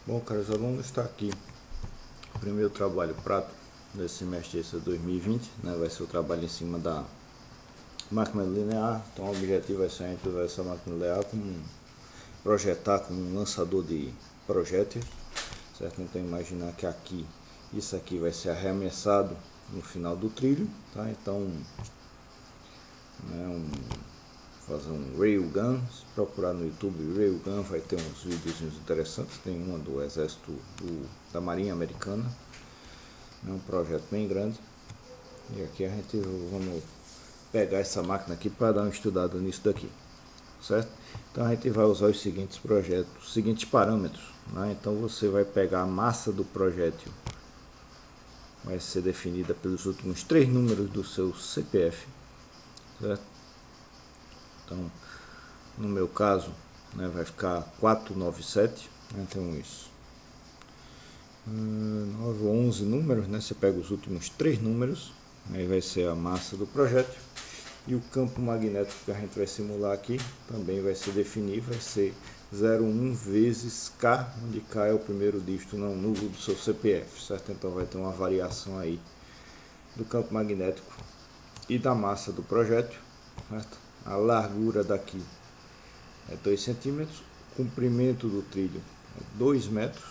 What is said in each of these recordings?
Bom, caros alunos, está aqui o primeiro trabalho prático desse semestre, esse é 2020, né? Vai ser o trabalho em cima da máquina linear. Então o objetivo vai ser a gente usar essa máquina linear como projetar como um lançador de projéteis, certo? Então imaginar que aqui, isso aqui vai ser arremessado no final do trilho, tá? Então, né, fazer um railgun. Se procurar no YouTube railgun, vai ter uns vídeos interessantes. Tem uma do exército da marinha americana, é um projeto bem grande. E aqui a gente vamos pegar essa máquina aqui para dar uma estudada nisso daqui, certo? Então a gente vai usar os seguintes projetos, os seguintes parâmetros, né? Então você vai pegar a massa do projétil, vai ser definida pelos últimos 3 números do seu CPF, certo? Então, no meu caso, né, vai ficar 497, né, tem uns 9 ou 11 números, né, você pega os últimos 3 números, aí vai ser a massa do projétil, e o campo magnético que a gente vai simular aqui também vai se definir, vai ser 0,1 vezes K, onde K é o primeiro dígito não nulo do seu CPF, certo? Então vai ter uma variação aí do campo magnético e da massa do projétil, certo? A largura daqui é 2 centímetros, o comprimento do trilho é 2 metros,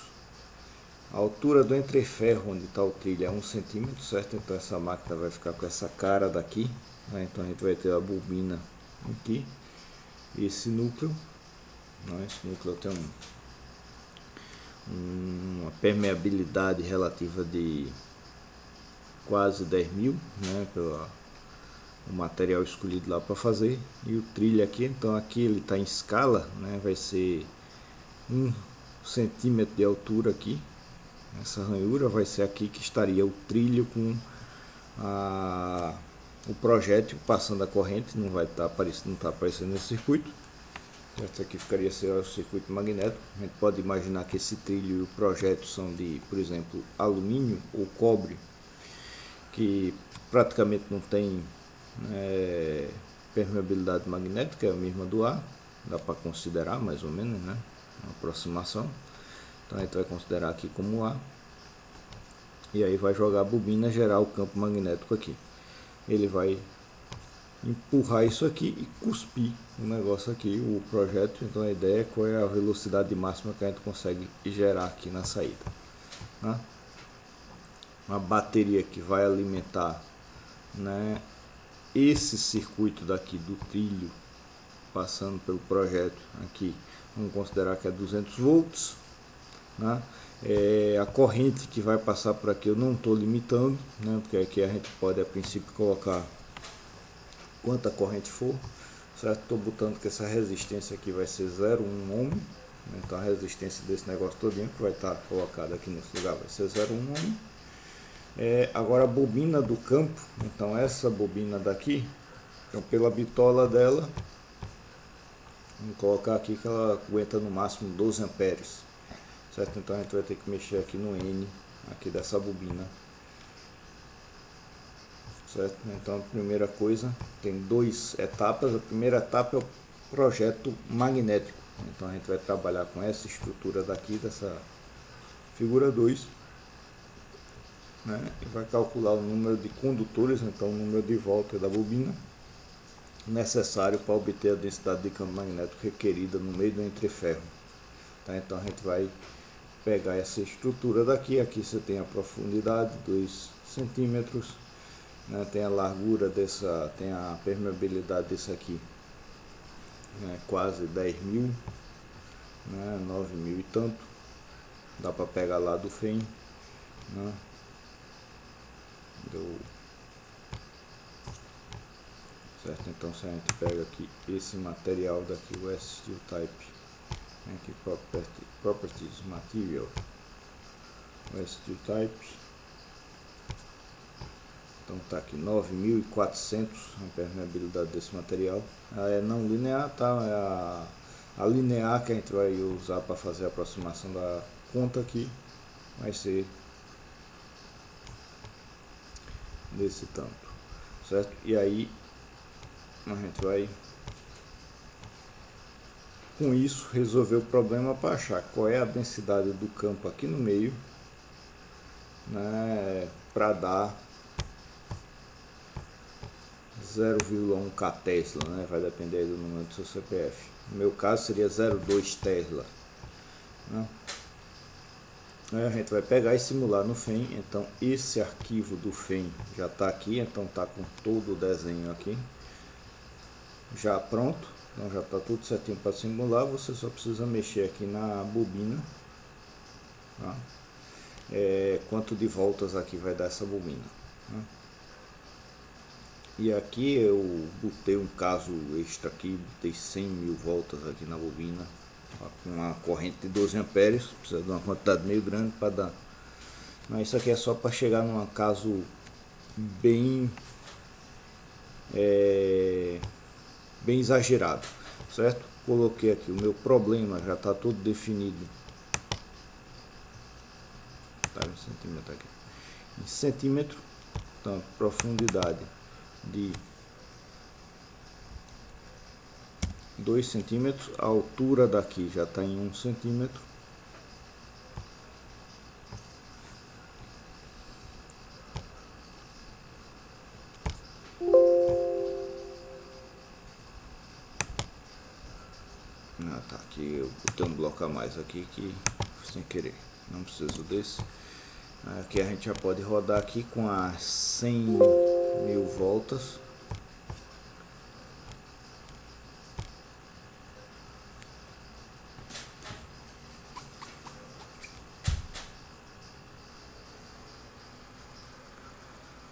a altura do entreferro onde está o trilho é 1 centímetro, certo? Então essa máquina vai ficar com essa cara daqui, né? Então a gente vai ter a bobina aqui, esse núcleo, né? Esse núcleo tem uma permeabilidade relativa de quase 10.000, né? O material escolhido lá para fazer, e o trilho aqui, então aqui ele está em escala, né, vai ser 1 centímetro de altura aqui, essa ranhura vai ser aqui que estaria o trilho com o projétil passando a corrente, não vai estar aparecendo, não está aparecendo nesse circuito. Esse aqui ficaria ser o circuito magnético. A gente pode imaginar que esse trilho e o projétil são de, por exemplo, alumínio ou cobre, que praticamente não tem permeabilidade magnética, é a mesma do ar, dá para considerar mais ou menos, né? Uma aproximação. Então a gente vai considerar aqui como ar, e aí vai jogar a bobina, gerar o campo magnético aqui. Ele vai empurrar isso aqui e cuspir o negócio aqui, o projétil. Então a ideia é qual é a velocidade máxima que a gente consegue gerar aqui na saída, né? Uma bateria que vai alimentar, né, esse circuito daqui do trilho passando pelo projétil aqui, vamos considerar que é 200 volts, né? A corrente que vai passar por aqui eu não estou limitando, né? Porque aqui a gente pode a princípio colocar quanta corrente for, certo? Estou botando que essa resistência aqui vai ser 0,1 ohm, né? Então a resistência desse negócio todinho que vai estar colocada aqui nesse lugar vai ser 0,1 ohm. Agora a bobina do campo, então essa bobina daqui, então pela bitola dela, vamos colocar aqui que ela aguenta no máximo 12 amperes, certo? Então a gente vai ter que mexer aqui no N aqui dessa bobina, certo? Então a primeira coisa, tem 2 etapas. A primeira etapa é o projeto magnético, então a gente vai trabalhar com essa estrutura daqui, dessa figura 2, né? E vai calcular o número de condutores, então o número de volta da bobina necessário para obter a densidade de campo magnético requerida no meio do entreferro, tá? Então a gente vai pegar essa estrutura daqui, aqui você tem a profundidade 2 centímetros, né? Tem a largura dessa, tem a permeabilidade desse aqui, né? Quase 10.000, né? 9.000 e tanto, dá para pegar lá do FEM, né? Certo? Então se a gente pega aqui esse material daqui, o S-Steel Type, aqui Properties Material, o S-Steel Type, então tá aqui 9.400 a permeabilidade desse material. É não linear, tá? A linear que a gente vai usar para fazer a aproximação da conta aqui vai ser desse tanto, certo? E aí a gente vai com isso resolver o problema para achar qual é a densidade do campo aqui no meio, né, para dar 0,1 K Tesla, né, vai depender do número do seu CPF. No meu caso seria 0,2 Tesla, né? Aí a gente vai pegar e simular no FEM. Então esse arquivo do FEM já está aqui, então está com todo o desenho aqui já pronto, então já está tudo certinho para simular. Você só precisa mexer aqui na bobina, tá? Quanto de voltas aqui vai dar essa bobina, né? E aqui eu botei um caso extra aqui, botei 100.000 voltas aqui na bobina, com uma corrente de 12 amperes, precisa de uma quantidade meio grande para dar. Mas isso aqui é só para chegar num caso bem bem exagerado, certo? Coloquei aqui o meu problema, já está tudo definido. Tá em centímetro aqui. Em centímetro, então profundidade de 2 centímetros, a altura daqui já está em 1 centímetro. Tá, aqui eu botei um bloco a mais aqui que sem querer, não preciso desse. Aqui a gente já pode rodar aqui com as 100.000 voltas.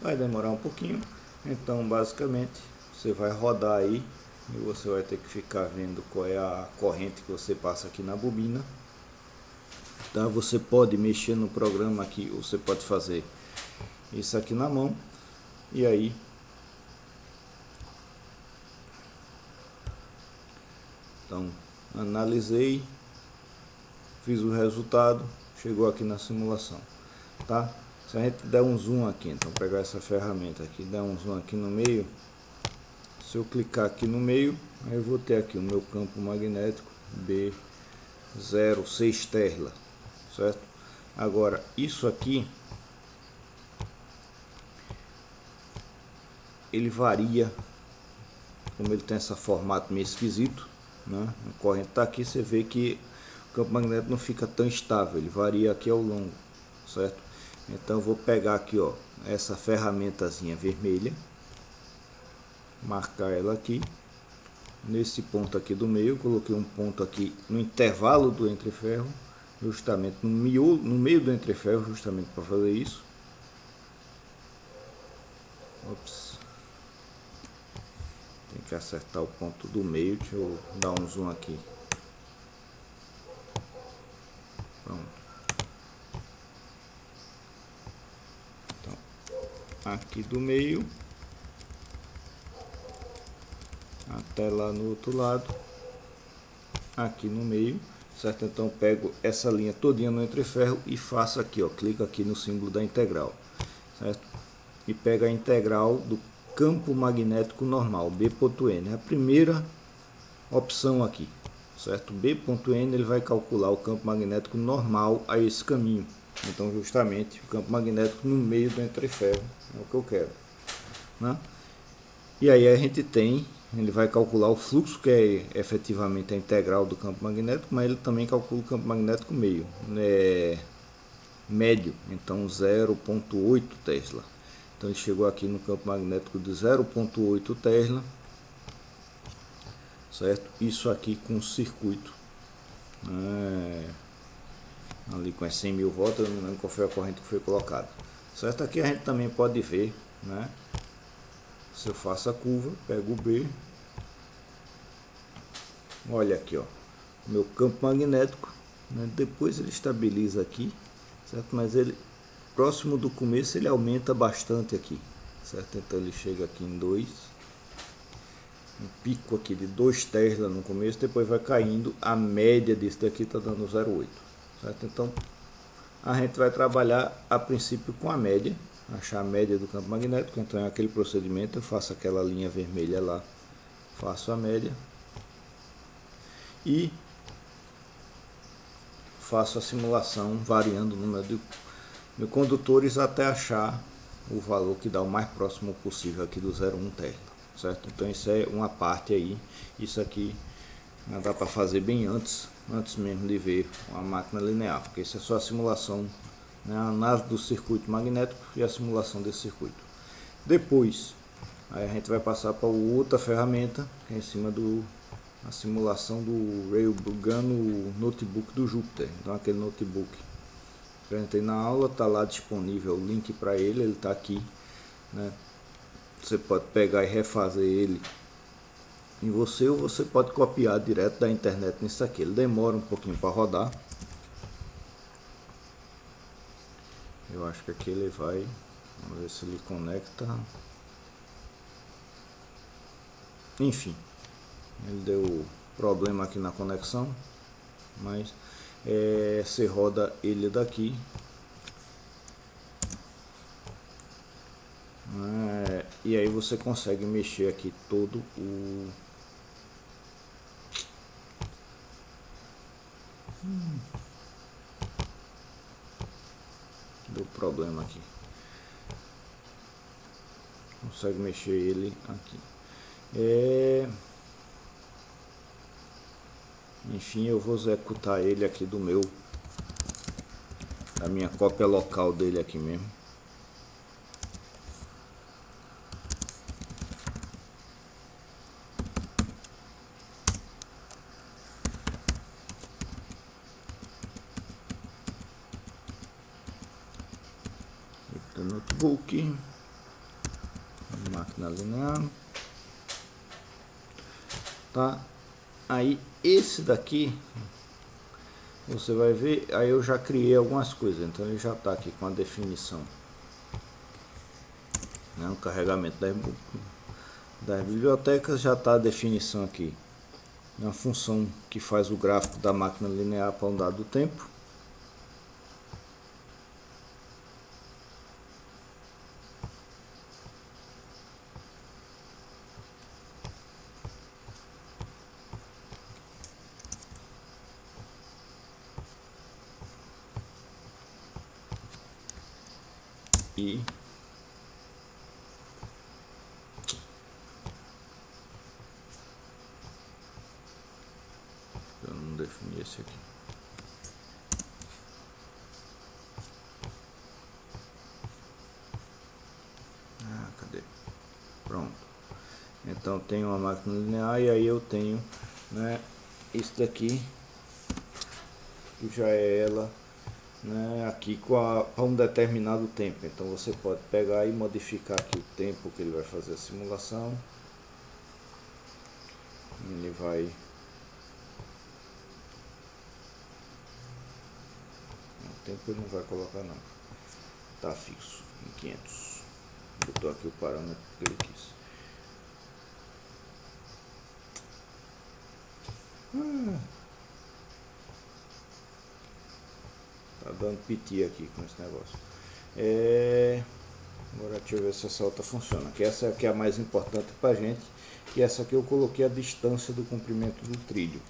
Vai demorar um pouquinho, então basicamente você vai rodar aí e você vai ter que ficar vendo qual é a corrente que você passa aqui na bobina. Tá? Você pode mexer no programa aqui, ou você pode fazer isso aqui na mão. E aí então analisei, fiz o resultado, chegou aqui na simulação, tá? Se a gente der um zoom aqui, então pegar essa ferramenta aqui, dar um zoom aqui no meio, se eu clicar aqui no meio, aí eu vou ter aqui o meu campo magnético B06 Tesla, certo? Agora isso aqui ele varia, como ele tem esse formato meio esquisito, né? A corrente está aqui, você vê que o campo magnético não fica tão estável, ele varia aqui ao longo, certo? Então eu vou pegar aqui, ó, essa ferramentazinha vermelha, marcar ela aqui nesse ponto aqui do meio, coloquei um ponto aqui no intervalo do entreferro, justamente no meio do entreferro, justamente para fazer isso. Ops. Tem que acertar o ponto do meio, deixa eu dar um zoom aqui. Pronto. Então, aqui do meio até lá no outro lado, aqui no meio, certo? Então eu pego essa linha todinha no entreferro e faço aqui, ó, clico aqui no símbolo da integral, certo? E pego a integral do campo magnético normal, B.N, a primeira opção aqui, certo? B.N ele vai calcular o campo magnético normal a esse caminho, então justamente o campo magnético no meio do entreferro é o que eu quero, né? E aí a gente tem, ele vai calcular o fluxo, que é efetivamente a integral do campo magnético, mas ele também calcula o campo magnético meio, médio, então 0,8 Tesla. Então ele chegou aqui no campo magnético de 0,8 Tesla, certo? Isso aqui com o circuito, ali com as 100.000 voltas, eu não lembro qual foi a corrente que foi colocada, certo? Aqui a gente também pode ver, né? Se eu faço a curva, pego o B, olha aqui, ó, meu campo magnético, né? Depois ele estabiliza aqui, certo? Mas ele, próximo do começo, ele aumenta bastante aqui, certo? Então ele chega aqui em 2, um pico aqui de 2 Tesla no começo, depois vai caindo, a média disso daqui está dando 0,8, certo? Então a gente vai trabalhar a princípio com a média, achar a média do campo magnético. Então é aquele procedimento, eu faço aquela linha vermelha lá, faço a média e faço a simulação variando o número de condutores até achar o valor que dá o mais próximo possível aqui do 0,1 Tesla, certo? Então isso é uma parte aí, isso aqui dá para fazer bem antes mesmo de ver uma máquina linear, porque isso é só a simulação, né, a análise do circuito magnético e a simulação desse circuito. Depois, aí a gente vai passar para outra ferramenta, que é em cima a simulação do Railgun no notebook do Jupyter. Então aquele notebook que eu entrei na aula, está lá disponível o link para ele, ele está aqui, né? Você pode pegar e refazer ele em você, ou você pode copiar direto da internet nisso aqui. Ele demora um pouquinho para rodar. Eu acho que aqui ele vai, vamos ver se ele conecta. Enfim, ele deu problema aqui na conexão, mas você roda ele daqui, e aí você consegue mexer aqui todo o deu problema aqui, consegue mexer ele aqui. Enfim, eu vou executar ele aqui da minha cópia local dele aqui mesmo. Do notebook, máquina linear, tá? Aí esse daqui você vai ver, aí eu já criei algumas coisas, então ele já está aqui com a definição, né? O carregamento das bibliotecas, já está a definição aqui, uma função que faz o gráfico da máquina linear para um dado tempo. E eu não defini esse aqui. Cadê? Pronto. Então tenho uma máquina linear e aí eu tenho, né, isso daqui, que já é ela, né, aqui com um determinado tempo. Então você pode pegar e modificar aqui o tempo que ele vai fazer a simulação. Ele vai, o tempo ele não vai colocar não, tá fixo em 500. Botou aqui o parâmetro que ele quis. Tá dando piti aqui com esse negócio. Agora deixa eu ver se essa outra funciona. Que essa aqui é a mais importante pra gente. Que essa aqui eu coloquei a distância do comprimento do trilho.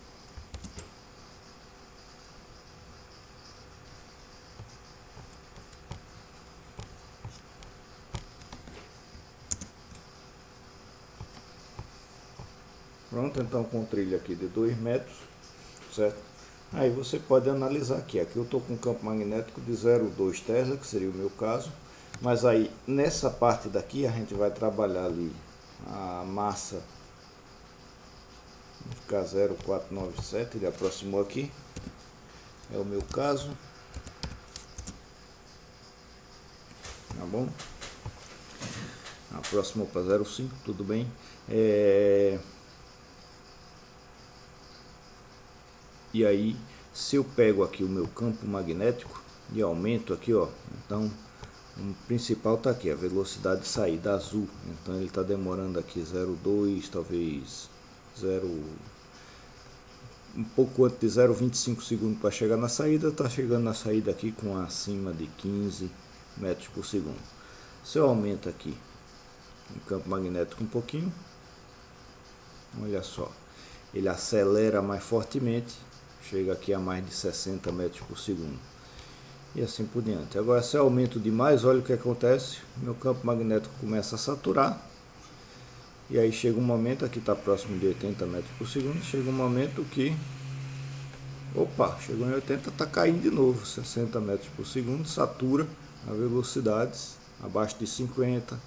Pronto, então com trilho aqui de 2 metros, certo? Aí você pode analisar aqui. Aqui eu estou com um campo magnético de 0,2 Tesla, que seria o meu caso. Mas aí nessa parte daqui a gente vai trabalhar ali a massa, vai ficar 0,497, ele aproximou aqui, é o meu caso, tá bom? Aproximou para 0,5, tudo bem. E aí, se eu pego aqui o meu campo magnético e aumento aqui, ó, então o principal está aqui, a velocidade de saída azul. Então ele está demorando aqui 0,2, talvez 0, um pouco antes de 0,25 segundos para chegar na saída. Está chegando na saída aqui com acima de 15 metros por segundo. Se eu aumento aqui o campo magnético um pouquinho, olha só, ele acelera mais fortemente, chega aqui a mais de 60 metros por segundo. E assim por diante. Agora, se eu aumento demais, olha o que acontece. Meu campo magnético começa a saturar. E aí chega um momento, aqui está próximo de 80 metros por segundo, chega um momento que... Opa, chegou em 80, está caindo de novo, 60 metros por segundo, satura a velocidades abaixo de 50,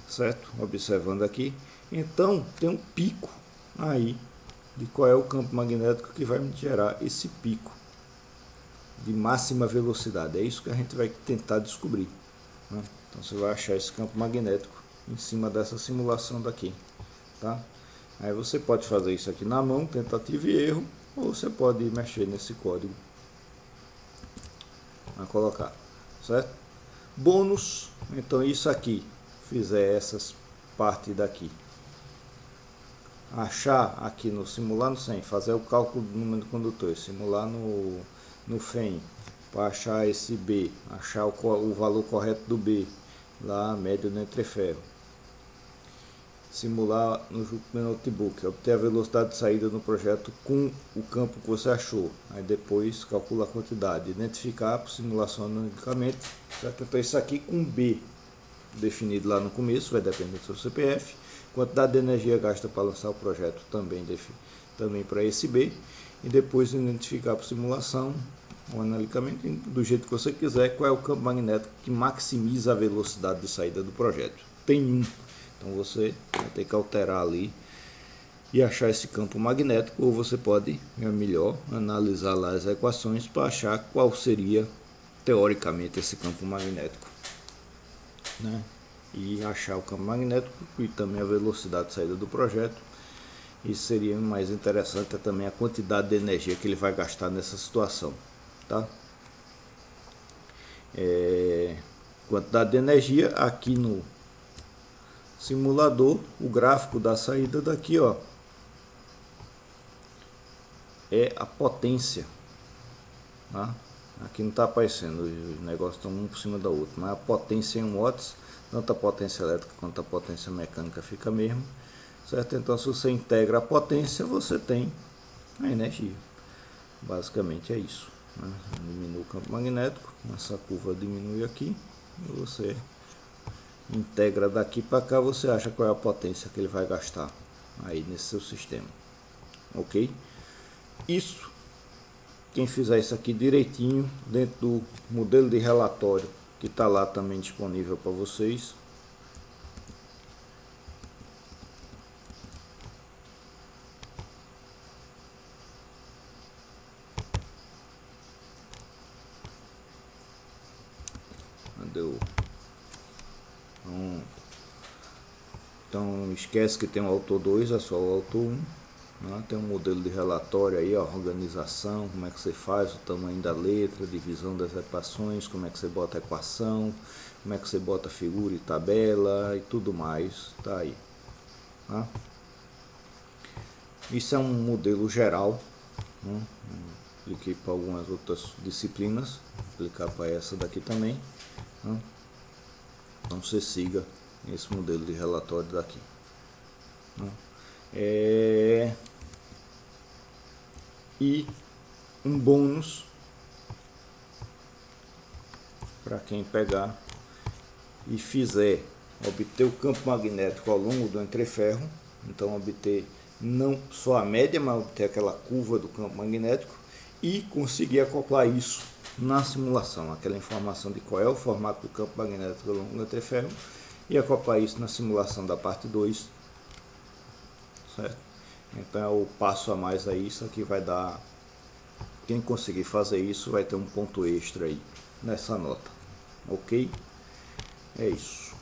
certo? Observando aqui. Então, tem um pico aí de qual é o campo magnético que vai me gerar esse pico de máxima velocidade. É isso que a gente vai tentar descobrir, né? Então, você vai achar esse campo magnético em cima dessa simulação daqui, tá? Aí você pode fazer isso aqui na mão, tentativa e erro, ou você pode mexer nesse código a colocar, certo? Bônus, então isso aqui, fizer essas partes daqui, achar aqui no simular no SEM, fazer o cálculo do número de condutores, simular no FEM, para achar esse B, achar o valor correto do B, lá médio do entreferro, simular no notebook, obter a velocidade de saída no projeto com o campo que você achou, aí depois calcula a quantidade, identificar por simulação unicamente, certo? Então isso aqui com B definido lá no começo, vai depender do seu CPF, quantidade de energia gasta para lançar o projeto também para esse B, e depois identificar por simulação ou analicamente, do jeito que você quiser, qual é o campo magnético que maximiza a velocidade de saída do projeto. Tem um. Então você vai ter que alterar ali e achar esse campo magnético, ou você pode, é melhor, analisar lá as equações para achar qual seria, teoricamente, esse campo magnético, né? E achar o campo magnético e também a velocidade de saída do projeto. E seria mais interessante também a quantidade de energia que ele vai gastar nessa situação, tá? Quantidade de energia aqui no simulador, o gráfico da saída daqui, ó, é a potência, tá? Aqui não está aparecendo, os negócios estão um por cima da outra, mas a potência em watts, tanto a potência elétrica quanto a potência mecânica fica mesmo, certo? Então, se você integra a potência, você tem a energia. Basicamente é isso, né? Diminui o campo magnético, essa curva diminui aqui, e você integra daqui para cá, você acha qual é a potência que ele vai gastar aí nesse seu sistema, ok? Isso, quem fizer isso aqui direitinho, dentro do modelo de relatório, que está lá também disponível para vocês, deu. Então esquece que tem o autor 2, é só o autor 1, né? Tem um modelo de relatório aí, a organização, como é que você faz, o tamanho da letra, divisão das equações, como é que você bota a equação, como é que você bota figura e tabela e tudo mais, tá aí, tá? Isso é um modelo geral, né? Apliquei para algumas outras disciplinas, vou aplicar para essa daqui também, né? Então você siga esse modelo de relatório daqui, né? E um bônus para quem pegar e fizer obter o campo magnético ao longo do entreferro, então obter não só a média, mas obter aquela curva do campo magnético e conseguir acoplar isso na simulação, aquela informação de qual é o formato do campo magnético ao longo do entreferro, e acoplar isso na simulação da parte 2, certo? Então é o passo a mais aí, isso aqui vai dar, quem conseguir fazer isso vai ter um ponto extra aí nessa nota, ok? É isso.